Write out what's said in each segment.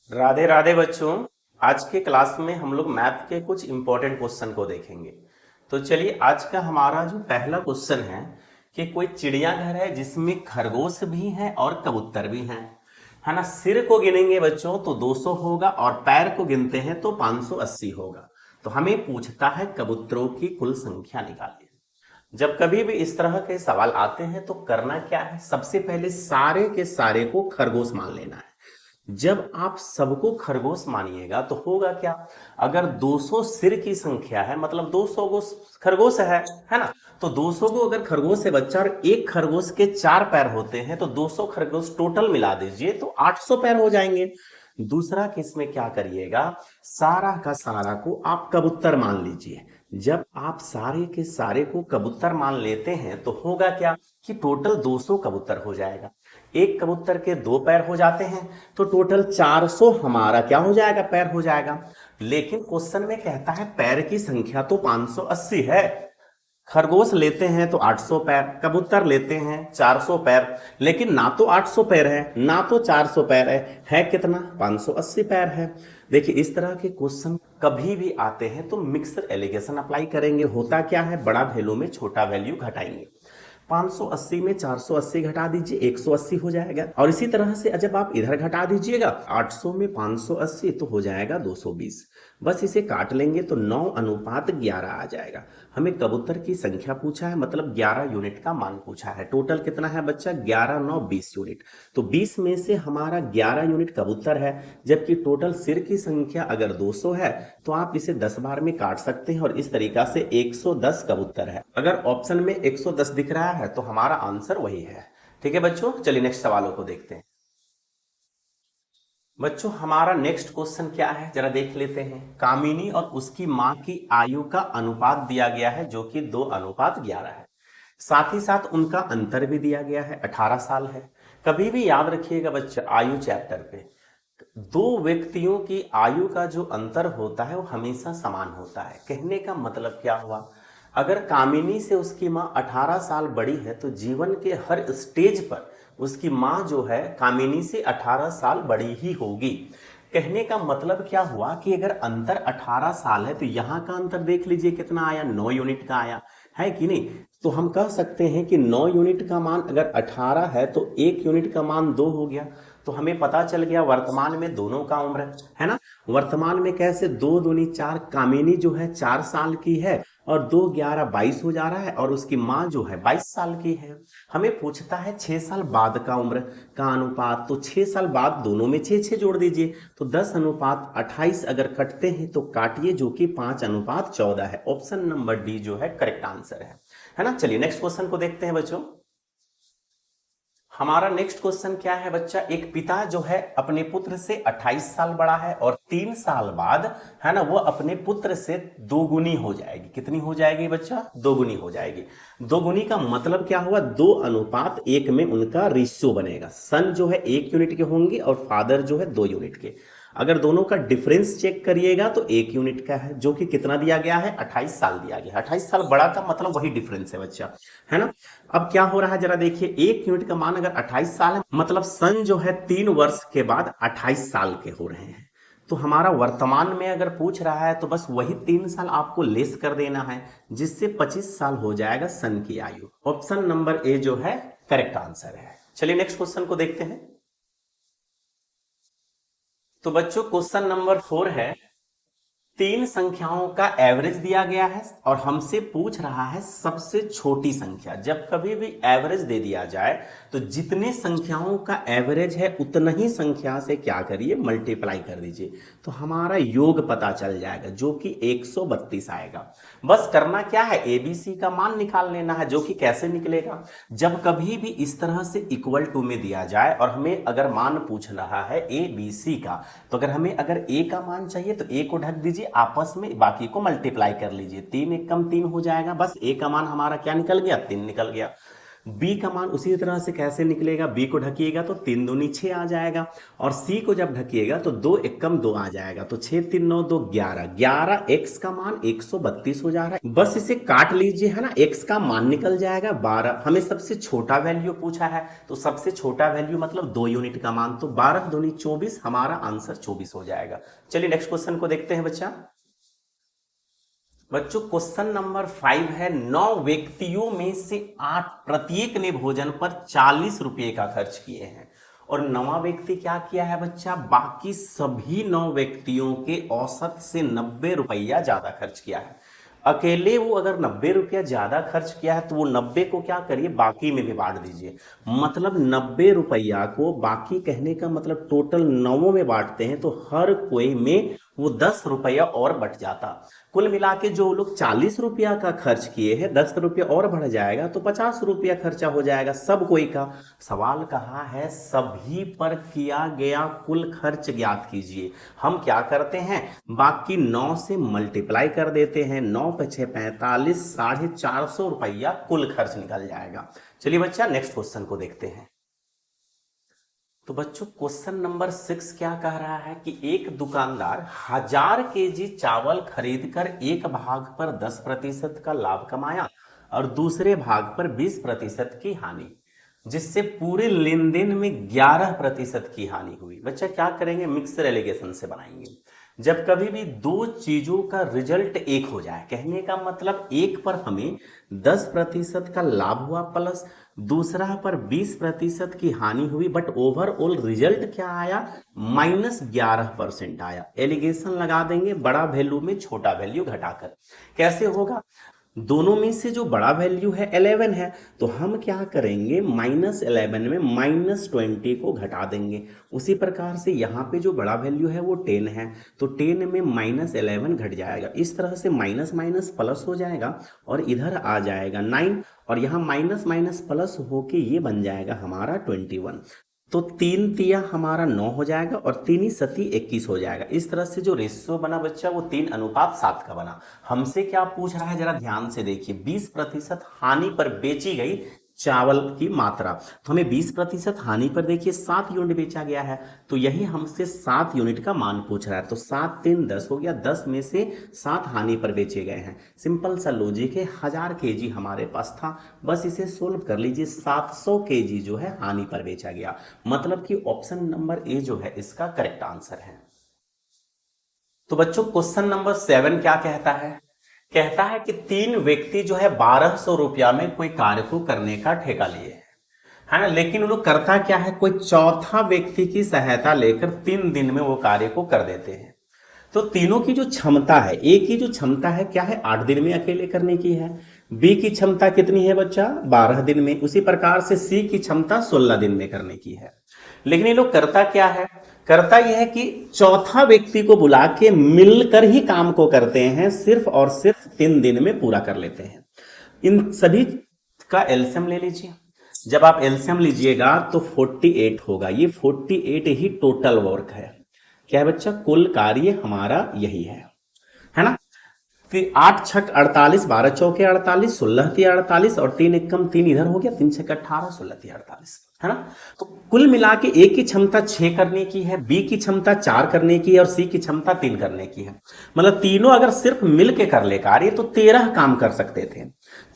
राधे राधे बच्चों। आज के क्लास में हम लोग मैथ के कुछ इंपॉर्टेंट क्वेश्चन को देखेंगे। तो चलिए, आज का हमारा जो पहला क्वेश्चन है कि कोई चिड़ियाघर है जिसमें खरगोश भी हैं और कबूतर भी हैं, है ना। सिर को गिनेंगे बच्चों तो 200 होगा और पैर को गिनते हैं तो 580 होगा। तो हमें पूछता है कबूतरों की कुल संख्या निकालिए। जब कभी भी इस तरह के सवाल आते हैं तो करना क्या है, सबसे पहले सारे के सारे को खरगोश मान लेना है। जब आप सबको खरगोश मानिएगा तो होगा क्या, अगर 200 सिर की संख्या है मतलब 200 को खरगोश है ना। तो 200 को अगर खरगोश है बच्चा और एक खरगोश के 4 पैर होते हैं तो 200 खरगोश टोटल मिला दीजिए तो 800 पैर हो जाएंगे। दूसरा केस में क्या करिएगा, सारा का सारा को आप कबूतर मान लीजिए। जब आप सारे के सारे को कबूतर मान लेते हैं तो होगा क्या कि टोटल 200 कबूतर हो जाएगा। एक कबूतर के 2 पैर हो जाते हैं तो टोटल 400 हमारा क्या हो जाएगा, पैर हो जाएगा। लेकिन क्वेश्चन में कहता है पैर की संख्या तो 580 है। खरगोश लेते हैं तो 800 पैर, कबूतर लेते हैं 400 पैर, लेकिन ना तो 800 पैर है ना तो 400 पैर है कितना, 580 पैर है। देखिए, इस तरह के क्वेश्चन कभी भी आते हैं तो मिक्सर एलिगेशन अप्लाई करेंगे। होता क्या है, बड़ा वैल्यू में छोटा वैल्यू घटाएंगे। 580 में 480 घटा दीजिए 180 हो जाएगा। और इसी तरह से जब आप इधर घटा दीजिएगा 800 में 580 तो हो जाएगा 220। बस इसे काट लेंगे तो 9:11 आ जाएगा। हमें कबूतर की संख्या पूछा है मतलब 11 यूनिट का मान पूछा है। टोटल कितना है बच्चा, 11 9 20 यूनिट। तो 20 में से हमारा 11 यूनिट कबूतर है, जबकि टोटल सिर की संख्या अगर 200 है तो आप इसे 10 बार में काट सकते हैं और इस तरीका से 110 कबूतर है। अगर ऑप्शन में 110 दिख रहा है तो हमारा आंसर वही है। ठीक है बच्चों, चलिए नेक्स्ट सवालों को देखते हैं। बच्चों, हमारा नेक्स्ट क्वेश्चन क्या है जरा देख लेते हैं। कामिनी और उसकी मां की आयु का अनुपात दिया गया है जो कि 2:11 है। साथ ही साथ उनका अंतर भी दिया गया है, 18 साल है। कभी भी याद रखिएगा बच्चा, आयु चैप्टर पे दो व्यक्तियों की आयु का जो अंतर होता है वो हमेशा समान होता है। कहने का मतलब क्या हुआ, अगर कामिनी से उसकी मां 18 साल बड़ी है तो जीवन के हर स्टेज पर उसकी मां जो है कामिनी से 18 साल बड़ी ही होगी। कहने का मतलब क्या हुआ कि अगर अंतर 18 साल है तो यहां का अंतर देख लीजिए कितना आया, 9 यूनिट का आया है कि नहीं। तो हम कह सकते हैं कि 9 यूनिट का मान अगर 18 है तो 1 यूनिट का मान 2 हो गया। तो हमें पता चल गया वर्तमान में दोनों का उम्र है ना। वर्तमान में कैसे, 2 दूनी 4, कामिनी जो है 4 साल की है और 2 11 22 हो जा रहा है और उसकी मां जो है 22 साल की है। हमें पूछता है 6 साल बाद का उम्र का अनुपात, तो 6 साल बाद दोनों में 6 6 जोड़ दीजिए तो 10:28 अगर कटते हैं तो काटिए जो कि 5:14 है। ऑप्शन नंबर डी जो है करेक्ट आंसर है ना। चलिए नेक्स्ट क्वेश्चन को देखते हैं बच्चों। हमारा नेक्स्ट क्वेश्चन क्या है बच्चा, एक पिता जो है अपने पुत्र से 28 साल बड़ा है और 3 साल बाद है ना वो अपने पुत्र से दोगुनी हो जाएगी। कितनी हो जाएगी बच्चा, दोगुनी हो जाएगी। दोगुनी का मतलब क्या हुआ, 2:1 में उनका रेशियो बनेगा। सन जो है 1 यूनिट के होंगे और फादर जो है 2 यूनिट के। अगर दोनों का डिफरेंस चेक करिएगा तो 1 यूनिट का है, जो कि कितना दिया गया है, 28 साल दिया गया है। 28 साल बड़ा का मतलब वही डिफरेंस है बच्चा, है ना। अब क्या हो रहा है जरा देखिए, 1 यूनिट का मान अगर 28 साल है मतलब सन जो है 3 वर्ष के बाद 28 साल के हो रहे हैं। तो हमारा वर्तमान में अगर पूछ रहा है तो बस वही 3 साल आपको लेस कर देना है जिससे 25 साल हो जाएगा सन की आयु। ऑप्शन नंबर ए जो है करेक्ट आंसर है। चलिए नेक्स्ट क्वेश्चन को देखते हैं। तो बच्चों क्वेश्चन नंबर 4 है, 3 संख्याओं का एवरेज दिया गया है और हमसे पूछ रहा है सबसे छोटी संख्या। जब कभी भी एवरेज दे दिया जाए तो जितने संख्याओं का एवरेज है उतना ही संख्या से क्या करिए, मल्टीप्लाई कर दीजिए तो हमारा योग पता चल जाएगा जो कि 132 आएगा। बस करना क्या है, एबीसी का मान निकाल लेना है, जो कि कैसे निकलेगा, जब कभी भी इस तरह से इक्वल टू में दिया जाए और हमें अगर मान पूछ रहा है ए बी सी का, तो अगर ए का मान चाहिए तो ए को ढक दीजिए, आपस में बाकी को मल्टीप्लाई कर लीजिए। 3 1 कम 3 हो जाएगा, बस ए का मान हमारा क्या निकल गया, 3 निकल गया। बी का मान उसी तरह से कैसे निकलेगा, बी को ढकिएगा तो 3 दूनी 6 आ जाएगा, और सी को जब ढकिएगा तो 2 एकम 2 आ जाएगा, तो 6 3 9 2 11, 11 एक्स का मान 132 हो जा रहा है। बस इसे काट लीजिए, है ना, एक्स का मान निकल जाएगा 12। हमें सबसे छोटा वैल्यू पूछा है, तो सबसे छोटा वैल्यू मतलब 2 यूनिट का मान, तो 12 दूनी 24, हमारा आंसर 24 हो जाएगा। चलिए नेक्स्ट क्वेश्चन को देखते हैं बच्चों क्वेश्चन नंबर 5 है, 9 व्यक्तियों में से 8 प्रत्येक ने भोजन पर 40 रुपए का खर्च किए हैं, और 9वां व्यक्ति क्या किया है बच्चा, बाकी सभी 9 व्यक्तियों के औसत से 90 रुपया ज्यादा खर्च किया है। अकेले वो अगर 90 रुपया ज्यादा खर्च किया है तो वो 90 को क्या करिए, बाकी में भी बांट दीजिए। मतलब 90 रुपया को बाकी कहने का मतलब टोटल 9 में बांटते हैं तो हर कोई में वो 10 रुपया और बढ़ जाता। कुल मिला के जो लोग 40 रुपया का खर्च किए हैं, 10 रुपया और बढ़ जाएगा तो 50 रुपया खर्चा हो जाएगा सब कोई का। सवाल कहा है सभी पर किया गया कुल खर्च ज्ञात कीजिए। हम क्या करते हैं, बाकी 9 से मल्टीप्लाई कर देते हैं, 9 × 6 45, 450 रुपया कुल खर्च निकल जाएगा। चलिए बच्चा नेक्स्ट क्वेश्चन को देखते हैं। तो बच्चों क्वेश्चन नंबर 6 क्या कह रहा है कि एक दुकानदार 1000 केजी चावल खरीदकर एक भाग पर 10% का लाभ कमाया और दूसरे भाग पर 20% की हानि, जिससे पूरे लेन देन में 11% की हानि हुई। बच्चा क्या करेंगे, मिक्सर एलिगेशन से बनाएंगे। जब कभी भी दो चीजों का रिजल्ट एक हो जाए, कहने का मतलब एक पर हमें 10% का लाभ हुआ प्लस दूसरा पर 20% की हानि हुई, बट ओवरऑल रिजल्ट क्या आया, -11% आया। एलिगेशन लगा देंगे बड़ा वैल्यू में छोटा वैल्यू घटाकर। कैसे होगा, दोनों में से जो बड़ा वैल्यू है 11 है, तो हम क्या करेंगे, -11 में -20 को घटा देंगे। उसी प्रकार से यहाँ पे जो बड़ा वैल्यू है वो 10 है, तो 10 में -11 घट जाएगा। इस तरह से माइनस माइनस प्लस हो जाएगा और इधर आ जाएगा 9, और यहाँ माइनस माइनस प्लस होके ये बन जाएगा हमारा 21। तो 3 तिया हमारा 9 हो जाएगा और 3 सती 21 हो जाएगा। इस तरह से जो रेशियो बना बच्चा वो 3:7 का बना। हमसे क्या पूछ रहा है जरा ध्यान से देखिए, 20% हानि पर बेची गई चावल की मात्रा, तो हमें 20% हानि पर देखिए 7 यूनिट बेचा गया है, तो यही हमसे 7 यूनिट का मान पूछ रहा है। तो 7 3 10 हो गया, 10 में से 7 हानि पर बेचे गए हैं। सिंपल सा लॉजिक है, 1000 केजी हमारे पास था, बस इसे सोल्व कर लीजिए, 700 केजी जो है हानि पर बेचा गया। मतलब कि ऑप्शन नंबर ए जो है इसका करेक्ट आंसर है। तो बच्चों क्वेश्चन नंबर 7 क्या कहता है, कहता है कि 3 व्यक्ति जो है 1200 रुपया में कोई कार्य को करने का ठेका लिए है ना, लेकिन वो लोग करता क्या है, कोई चौथा व्यक्ति की सहायता लेकर 3 दिन में वो कार्य को कर देते हैं। तो तीनों की जो क्षमता है, ए की जो क्षमता है क्या है, 8 दिन में अकेले करने की है। बी की क्षमता कितनी है बच्चा, 12 दिन में। उसी प्रकार से सी की क्षमता 16 दिन में करने की है। लेकिन ये लोग करता क्या है, करता यह है कि चौथा व्यक्ति को बुला के मिलकर ही काम को करते हैं, सिर्फ और सिर्फ 3 दिन में पूरा कर लेते हैं। इन सभी का एलसीएम ले लीजिए। जब आप एलसीएम लीजिएगा तो 48 होगा। ये 48 ही टोटल वर्क है। क्या है बच्चा, कुल कार्य हमारा यही है ना। 8 छक 48, 12 चौके 48, 16 तिया 48 और 3 एकम 3 इधर हो गया, 3 छक 18, 16 तिया 48 है ना। तो कुल मिला के ए की क्षमता 6 करने की है, बी की क्षमता 4 करने की है और सी की क्षमता 3 करने की है। मतलब तीनों अगर सिर्फ मिल के कर ले कार्य तो 13 काम कर सकते थे।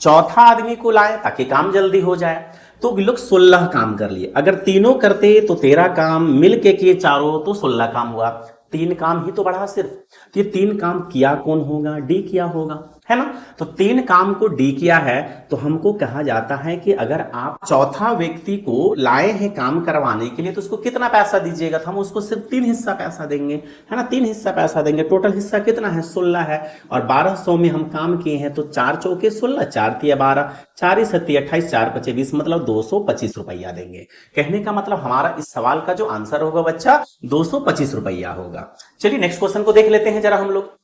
चौथा आदमी को लाए ताकि काम जल्दी हो जाए, तो लोग 16 काम कर लिए। अगर तीनों करते तो 13 काम, मिल के किए चारों तो 16 काम हुआ। 3 काम ही तो बढ़ा सिर्फ, तो ये 3 काम किया कौन होगा, डी किया होगा, है ना। तो 3 काम को डी किया है, तो हमको कहा जाता है कि अगर आप चौथा व्यक्ति को लाए हैं काम करवाने के लिए तो उसको कितना पैसा दीजिएगा, तो हम उसको सिर्फ 3 हिस्सा पैसा देंगे, है ना। 3 हिस्सा पैसा देंगे। टोटल हिस्सा कितना है, 16 है, और 1200 में हम काम किए हैं तो 4 चौके 16, 4 तिया 12, 4 सत्ती 28, 4 पचे 20, मतलब 225 रुपया देंगे। कहने का मतलब हमारा इस सवाल का जो आंसर होगा बच्चा 225 रुपया होगा। चलिए नेक्स्ट क्वेश्चन को देख लेते हैं जरा हम लोग।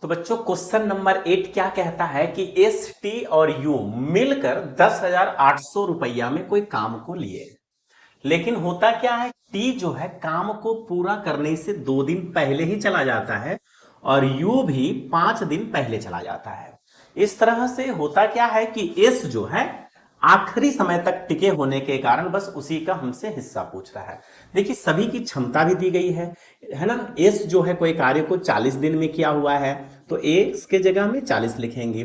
तो बच्चों क्वेश्चन नंबर 8 क्या कहता है कि एस, टी और यू मिलकर 10,800 रुपया में कोई काम को लिए, लेकिन होता क्या है, टी जो है काम को पूरा करने से 2 दिन पहले ही चला जाता है और यू भी 5 दिन पहले चला जाता है। इस तरह से होता क्या है कि एस जो है आखिरी समय तक टिके होने के कारण बस उसी का हमसे हिस्सा पूछ रहा है। देखिए सभी की क्षमता भी दी गई है ना। एस जो है कोई कार्य को 40 दिन में किया हुआ है तो एस के जगह में 40 लिखेंगे।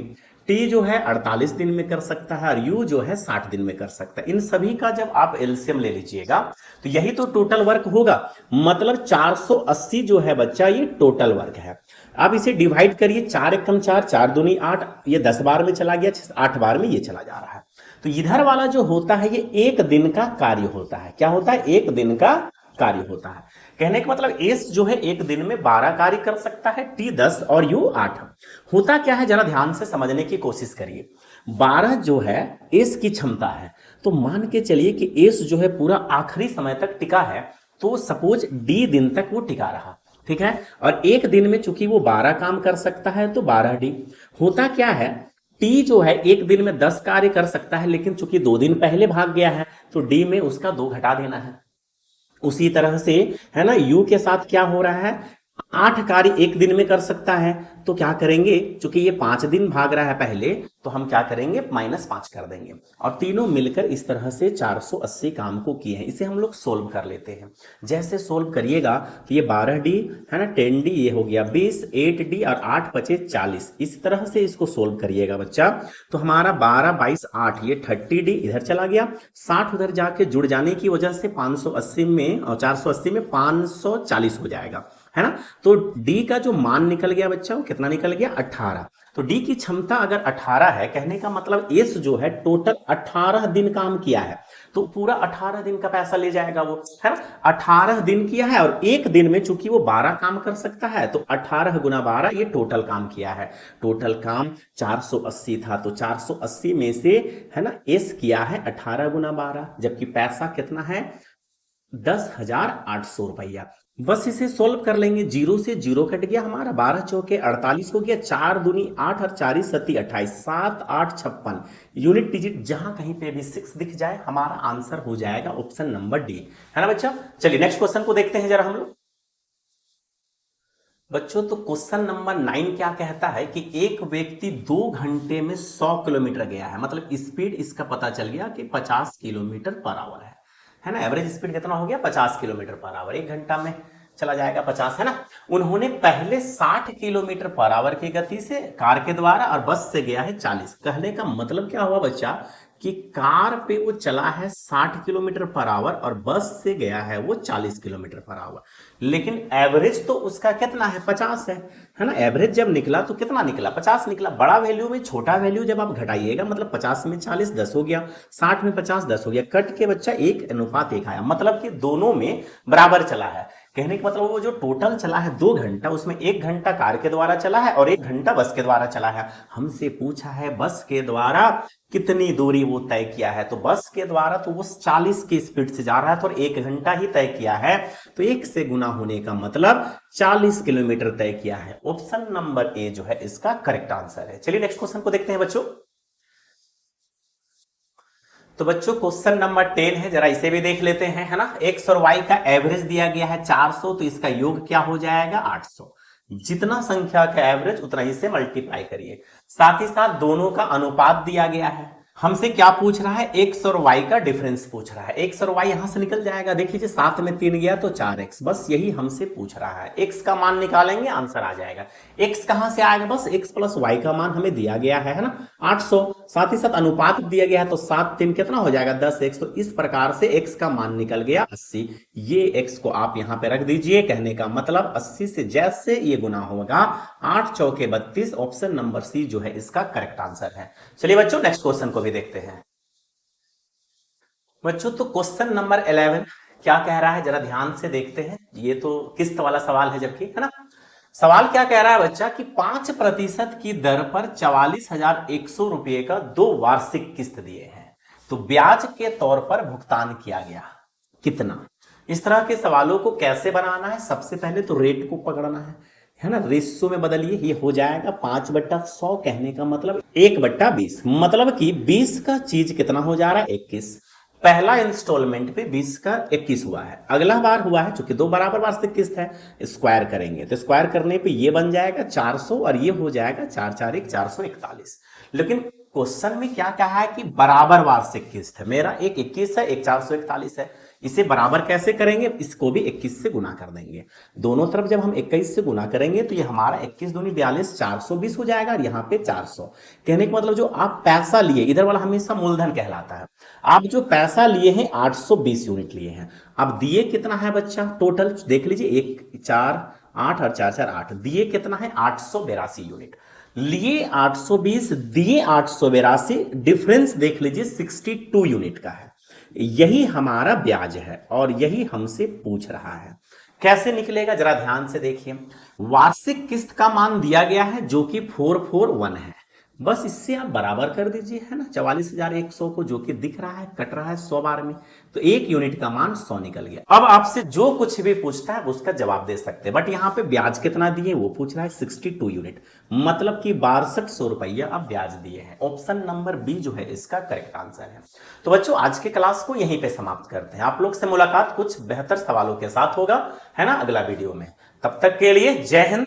टी जो है 48 दिन में कर सकता है और यू जो है 60 दिन में कर सकता है। इन सभी का जब आप एलसीएम ले लीजिएगा तो यही तो टोटल वर्क होगा। मतलब 480 जो है बच्चा ये टोटल वर्क है। अब इसे डिवाइड करिए, 4 एकम 4, 4 दूनी 8, ये 10 बार में चला गया, 8 बार में ये चला जा रहा है। तो इधर वाला जो होता है ये एक दिन का कार्य होता है। क्या होता है? एक दिन का कार्य होता है। कहने का मतलब एस जो है एक दिन में 12 कार्य कर सकता है, टी 10 और यू 8। होता क्या है जरा ध्यान से समझने की कोशिश करिए। 12 जो है एस की क्षमता है, तो मान के चलिए कि एस जो है पूरा आखिरी समय तक टिका है, तो सपोज डी दिन तक वो टिका रहा, ठीक है। और एक दिन में चूंकि वो 12 काम कर सकता है तो 12 डी। होता क्या है, टी जो है एक दिन में 10 कार्य कर सकता है, लेकिन चूंकि 2 दिन पहले भाग गया है तो डी में उसका 2 घटा देना है। उसी तरह से है ना, यू के साथ क्या हो रहा है, 8 कार्य एक दिन में कर सकता है, तो क्या करेंगे, चूंकि ये 5 दिन भाग रहा है पहले, तो हम क्या करेंगे, -5 कर देंगे। और तीनों मिलकर इस तरह से 480 काम को किए हैं। इसे हम लोग सोल्व कर लेते हैं। जैसे सोल्व करिएगा तो ये 12D है ना, 10D ये हो गया 20, 8D और 8 बचे 40। इस तरह से इसको सोल्व करिएगा बच्चा, तो हमारा 12, 22, 8 ये 30D इधर चला गया, 60 उधर जाके जुड़ जाने की वजह से 580 में और 480 में 540 हो जाएगा, है ना। तो डी का जो मान निकल गया बच्चा, वो कितना निकल गया, 18। तो डी की क्षमता अगर 18 है, कहने का मतलब एस जो है टोटल 18 दिन काम किया है, तो पूरा 18 दिन का पैसा ले जाएगा वो, है ना। 18 दिन किया है और एक दिन में चूंकि वो 12 काम कर सकता है, तो 18 गुना 12 ये टोटल काम किया है। टोटल काम 480 था, तो 480 में से है ना एस किया है 18 गुना 12, जबकि पैसा कितना है, 10,800 रुपया। बस इसे सोल्व कर लेंगे, 0 से 0 कट गया हमारा, 12 चौके 48 हो गया, 4 दूनी 8 और 4 सती 28, 7 8 56। यूनिट डिजिट जहां कहीं पे भी 6 दिख जाए हमारा आंसर हो जाएगा ऑप्शन नंबर डी, है ना बच्चा। चलिए नेक्स्ट क्वेश्चन को देखते हैं जरा हम लोग बच्चों। तो क्वेश्चन नंबर 9 क्या कहता है कि एक व्यक्ति 2 घंटे में 100 किलोमीटर गया है, मतलब स्पीड इसका पता चल गया कि 50 किलोमीटर पर आवर है ना। एवरेज स्पीड कितना हो गया, 50 किलोमीटर पर आवर, एक घंटा में चला जाएगा 50, है ना। उन्होंने पहले 60 किलोमीटर पर आवर की गति से कार के द्वारा और बस से गया है 40। कहने का मतलब क्या हुआ बच्चा कि कार पे वो चला है 60 किलोमीटर पर आवर और बस से गया है वो 40 किलोमीटर पर आवर, लेकिन एवरेज तो उसका कितना है, 50 है ना। एवरेज जब निकला तो कितना निकला, 50 निकला। बड़ा वैल्यू में छोटा वैल्यू जब आप घटाइएगा, मतलब 50 में 40 10 हो गया, 60 में 50 10 हो गया, कट के बच्चा 1:1 आया, मतलब कि दोनों में बराबर चला है। कहने का मतलब वो जो टोटल चला है 2 घंटा, उसमें 1 घंटा कार के द्वारा चला है और 1 घंटा बस के द्वारा चला है। हमसे पूछा है बस के द्वारा कितनी दूरी वो तय किया है, तो बस के द्वारा तो वो 40 की स्पीड से जा रहा है, तो 1 घंटा ही तय किया है, तो 1 से गुना होने का मतलब 40 किलोमीटर तय किया है। ऑप्शन नंबर ए जो है इसका करेक्ट आंसर है। चलिए नेक्स्ट क्वेश्चन को देखते हैं बच्चों। तो बच्चों क्वेश्चन नंबर 10 है, जरा इसे भी देख लेते हैं, है ना। एक्स और वाई का एवरेज दिया गया है 400, तो इसका योग क्या हो जाएगा, 800। जितना संख्या का एवरेज उतना ही से मल्टीप्लाई करिए। साथ ही साथ दोनों का अनुपात दिया गया है। हमसे क्या पूछ रहा है, एक्स और वाई का डिफरेंस पूछ रहा है। एक्स और वाई यहां से निकल जाएगा, देख लीजिए 7 में 3 गया तो 4x, बस यही हमसे पूछ रहा है। एक्स का मान निकालेंगे आंसर आ जाएगा। एक्स कहां से आएगा, बस एक्स प्लस वाई का मान हमें दिया गया है ना 800। साथ ही साथ अनुपात दिया गया है, तो 7 3 कितना हो जाएगा, 10x। तो इस प्रकार से एक्स का मान निकल गया 80। ये एक्स को आप यहां पे रख दीजिए। कहने का मतलब 80 से जैसे ये गुना होगा, 8 चौके 32, ऑप्शन नंबर सी जो है इसका करेक्ट आंसर है। चलिए बच्चों नेक्स्ट क्वेश्चन को भी देखते हैं बच्चों। तो क्वेश्चन नंबर 11 क्या कह रहा है, जरा ध्यान से देखते हैं। ये तो किस्त वाला सवाल है, जबकि है ना। सवाल क्या कह रहा है बच्चा कि 5% की दर पर 44,100 रुपए का 2 वार्षिक किस्त दिए हैं, तो ब्याज के तौर पर भुगतान किया गया कितना। इस तरह के सवालों को कैसे बनाना है, सबसे पहले तो रेट को पकड़ना है ना। रेशियो में बदलिए, ये हो जाएगा 5/100। कहने का मतलब 1/20, मतलब कि 20 का चीज कितना हो जा रहा है, 21। पहला इंस्टॉलमेंट पे 20 का 21 हुआ है, अगला बार हुआ है चूंकि दो बराबर वार्षिक किस्त है, स्क्वायर करेंगे तो स्क्वायर करने पे ये बन जाएगा 400 और ये हो जाएगा 4 4 1 441। लेकिन क्वेश्चन में क्या कहा है कि बराबर वार्षिक किस्त है, मेरा एक 21 है एक 441 है, इसे बराबर कैसे करेंगे, इसको भी 21 से गुना कर देंगे, दोनों तरफ जब हम 21 से गुना करेंगे तो ये हमारा 21 दूनी 42 420 हो जाएगा और यहाँ पे 400। कहने का मतलब जो आप पैसा लिए, इधर वाला हमेशा मूलधन कहलाता है, आप जो पैसा लिए हैं 820 यूनिट लिए हैं, अब दिए कितना है बच्चा, टोटल देख लीजिए 1 4 8 और 4 4 8, दिए कितना है 882 यूनिट, लिए 820 दिए 882, डिफरेंस देख लीजिए 62 यूनिट का है, यही हमारा ब्याज है और यही हमसे पूछ रहा है। कैसे निकलेगा जरा ध्यान से देखिए, वार्षिक किस्त का मान दिया गया है जो कि 441 है, बस इससे आप बराबर कर दीजिए, है ना, 44,100 को जो कि दिख रहा है कट रहा है 100 बार में, तो एक यूनिट का मान 100 निकल गया। अब आपसे जो कुछ भी पूछता है उसका जवाब दे सकते हैं, बट यहां पे ब्याज कितना दिए वो पूछ रहा है 62 यूनिट, मतलब कि 6200 रुपया अब ब्याज दिए हैं। ऑप्शन नंबर बी जो है इसका करेक्ट आंसर है। तो बच्चों आज के क्लास को यहीं पे समाप्त करते हैं, आप लोग से मुलाकात कुछ बेहतर सवालों के साथ होगा, है ना, अगला वीडियो में। तब तक के लिए जय हिंद।